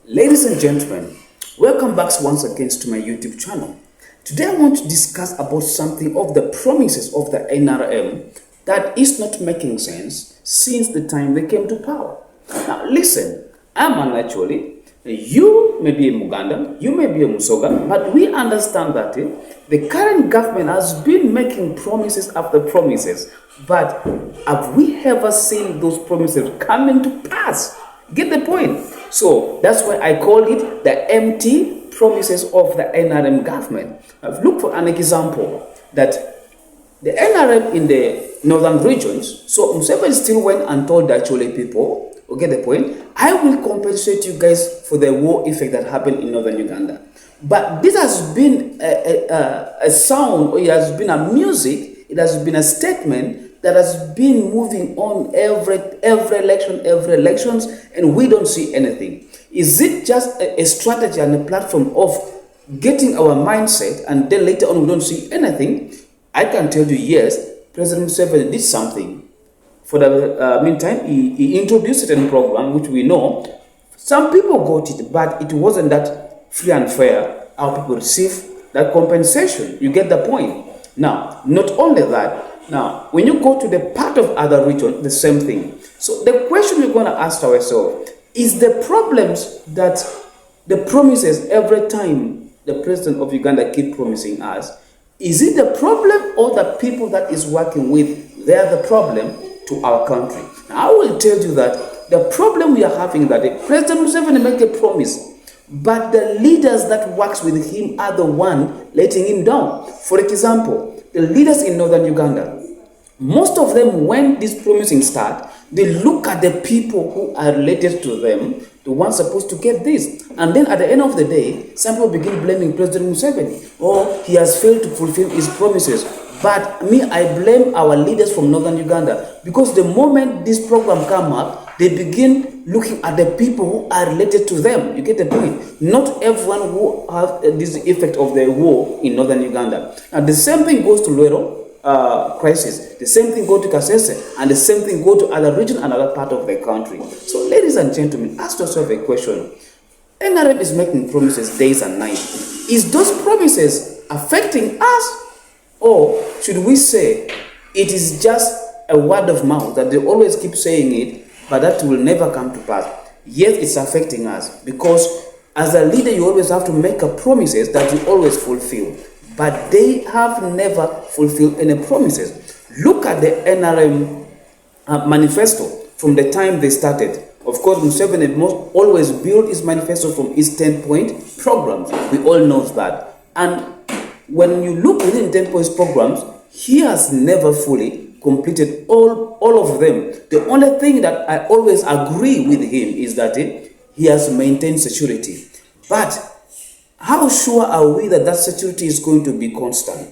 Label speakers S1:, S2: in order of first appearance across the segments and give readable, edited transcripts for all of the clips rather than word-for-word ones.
S1: Ladies and gentlemen, welcome back once again to my YouTube channel. Today I want to discuss about something of the promises of the NRM that is not making sense since the time they came to power. Now listen, actually, you may be a Muganda, you may be a Musoga, but we understand that the current government has been making promises after promises, but have we ever seen those promises coming to pass? Get the point? So that's why I call it the empty promises of the NRM government. I've looked for an example that the NRM in the northern regions, so Museveni still went and told the Achole people, get the point, I will compensate you guys for the war effect that happened in northern Uganda. But this has been a sound, or it has been a music, it has been a statement that has been moving on every elections, and we don't see anything. Is it just a strategy and a platform of getting our mindset, and then later on we don't see anything? I can tell you, yes, President Museveni did something. For the meantime, he introduced a certain program, which we know. Some people got it, but it wasn't that free and fair how people receive that compensation. You get the point? Now, not only that, now, when you go to the part of other regions, the same thing. So the question we're going to ask ourselves is the problems that the promises every time the president of Uganda keep promising us, is it the problem or the people that is working with, they are the problem to our country? Now, I will tell you that the problem we are having is that President Museveni make a promise, but the leaders that works with him are the one letting him down. For example, the leaders in northern Uganda, most of them, when this promising start, they look at the people who are related to them, the ones supposed to get this. And then at the end of the day, some people begin blaming President Museveni. Oh, he has failed to fulfill his promises. But me, I blame our leaders from northern Uganda, because the moment this program come up, they begin looking at the people who are related to them. You get the point? Not everyone who have this effect of the war in northern Uganda. And the same thing goes to Luero crisis. The same thing go to Kasese, and the same thing go to other region and other part of the country. So ladies and gentlemen, ask yourself a question. NRM is making promises days and nights. Is those promises affecting us? Or should we say it is just a word of mouth that they always keep saying it, but that will never come to pass? Yes, it's affecting us, because as a leader, you always have to make a promises that you always fulfill. But they have never fulfilled any promises. Look at the NRM manifesto from the time they started. Of course, Museveni always built his manifesto from his 10-point programs. We all know that. And when you look within 10-point programs, he has never fully completed all of them. The only thing that I always agree with him is that he has maintained security. But how sure are we that that security is going to be constant?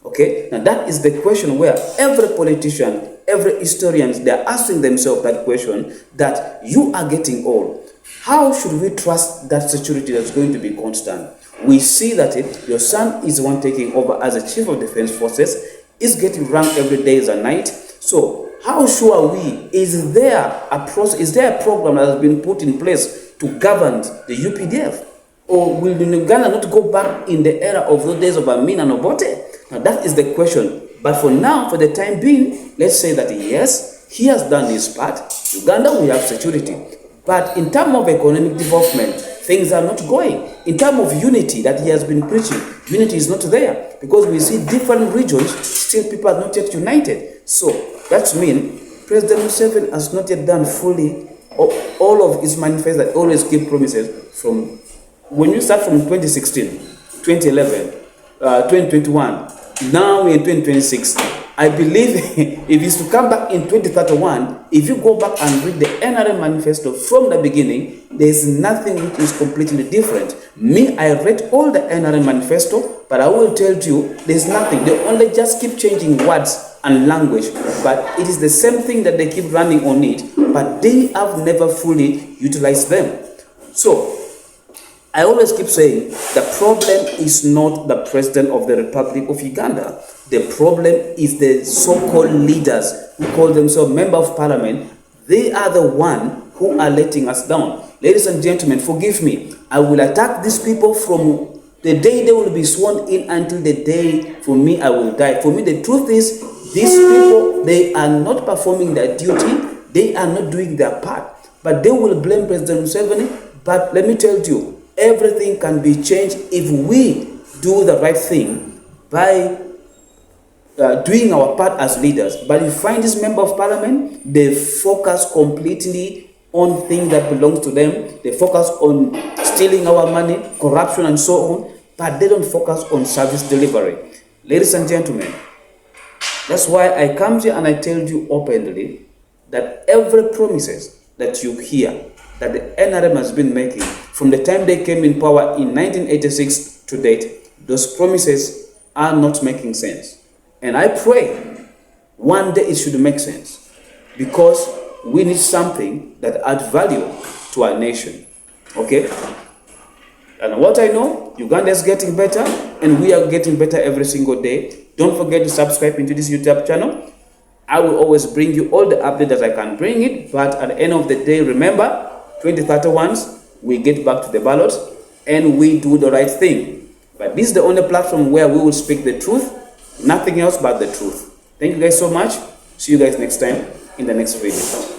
S1: Okay, now that is the question where every politician, every historian, they are asking themselves that question, that you are getting old. How should we trust that security that's going to be constant? We see that your son is the one taking over as a chief of defense forces, is getting ranked every day and night. So how sure are we? Is there a process, is there a program that has been put in place to govern the UPDF? Or will Uganda not go back in the era of those days of Amin and Obote? Now that is the question. But for now, for the time being, let's say that yes, he has done his part. Uganda will have security. But in terms of economic development, things are not going. In terms of unity that he has been preaching, unity is not there. Because we see different regions, still people are not yet united. So that means President Museveni has not yet done fully all of his manifesto that always give promises from when you start from 2016, 2011, 2021, now we're in 2026, I believe if it's to come back in 2031, if you go back and read the NRM manifesto from the beginning, there's nothing which is completely different. Me, I read all the NRM manifesto, but I will tell you, there's nothing. They only just keep changing words and language, but it is the same thing that they keep running on it, but they have never fully utilized them. So, I always keep saying the problem is not the president of the Republic of Uganda. The problem is the so-called leaders who call themselves members of parliament. They are the one who are letting us down. Ladies and gentlemen, forgive me. I will attack these people from the day they will be sworn in until the day for me I will die. For me, the truth is, these people, they are not performing their duty. They are not doing their part. But they will blame President Museveni. But let me tell you, everything can be changed if we do the right thing by doing our part as leaders. But you find this member of parliament, they focus completely on things that belongs to them. They focus on stealing our money, corruption and so on, but they don't focus on service delivery. Ladies and gentlemen, that's why I come here and I tell you openly that every promises that you hear that the NRM has been making from the time they came in power in 1986 to date, those promises are not making sense. And I pray one day it should make sense, because we need something that adds value to our nation. Okay? And what I know, Uganda is getting better, and we are getting better every single day. Don't forget to subscribe into this YouTube channel. I will always bring you all the updates that I can bring it, but at the end of the day, remember, 2031s, we get back to the ballot and we do the right thing. But this is the only platform where we will speak the truth, nothing else but the truth. Thank you guys so much. See you guys next time in the next video.